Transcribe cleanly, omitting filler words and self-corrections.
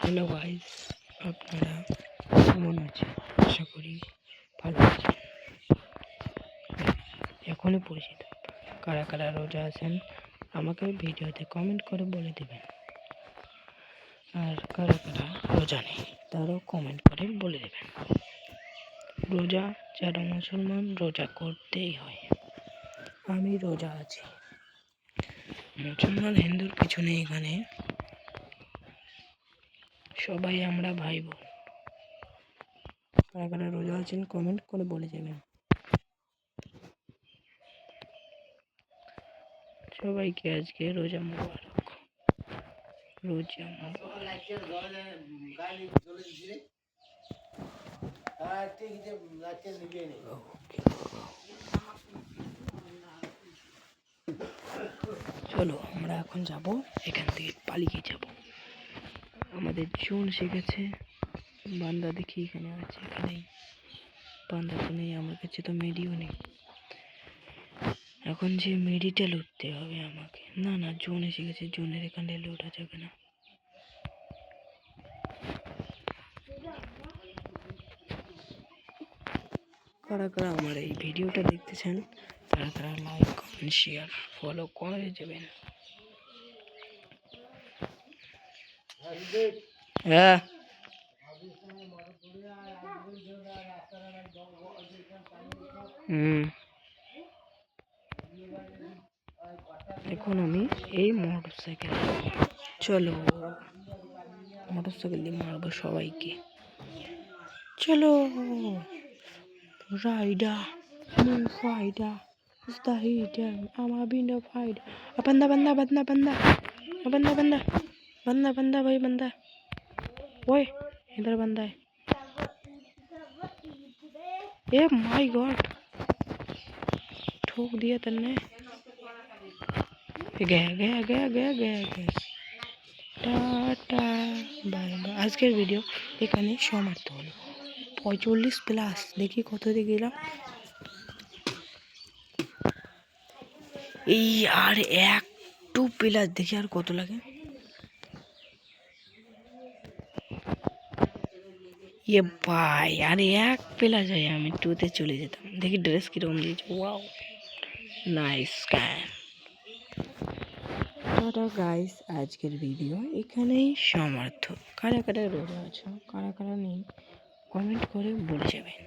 Hello guys, আপনারা কেমন আছেন? আশা করি ভালো আছেন। এখনই পরিচিত কারা কারা রোজা আছেন আমাকে ভিডিওতে কমেন্ট করে বলে দেবেন, আর কারা কারা রোজা নেই তারাও কমেন্ট করে বলে দেবেন। রোজা যারা মুসলমান রোজা করতেই হয়। আমি রোজা আছি। মুসলমান হিন্দুর কিছু নেই এখানে, সবাই আমরা ভাই বোন। কারা কারা রোজা আছেন কমেন্ট করে বলে যাবেন। সবাইকে আজকে রোজা মুবারক। রোজা চলো আমরা এখন যাব, এখান থেকে পালিয়ে যাব। আমাদের জোন শিখেছে বান্দা, দেখি এখানে আছে, এখানেই বান্দা তো নেই আমার কাছে, তো মেডিও নেই। এখন যে মেডিটা লুটতে হবে আমাকে। না না, জোন এসে গেছে, জোনের এখানে লুটা যাবে না। কারা কারা আমার এই ভিডিওটা দেখতেছেন তারা তারা লাইক কমেন্ট শেয়ার ফলো করে যাবেন। হ্যাঁ, এখন আমি এই মোটর সাইকেল, চলো মোটর সাইকেল দিয়ে মারবো সবাইকে। চলো রাইডা ফাইডা মুস্তাহিদা আমার বিন্ডা फाइड बंदा बंदा बंदा बंदा बंदा बंदा बंदा बंदा भाई बंदा, ओए इधर बंदा है। ए माय गॉड, ठोक दिया तन्ने। गया गया गया गया गया गया টাটা বাই বাই। আজকের ভিডিও এখানে সমাপ্ত হলো। 45+, দেখি কত দিয়ে গেলাম। এই আর 1-2+ দেখি আর কত লাগে। ये भाई আর 1+ যায়, আমি 2-তে চলে যেতাম। দেখি ড্রেস কিরকম দিয়েছে। Wow, nice scan. Tata guys, আজকের ভিডিও এখানেই সমাপ্ত। কারা কারা রোজা আছো, কারা কারা নেই কমেন্ট করে বলে যাবেন।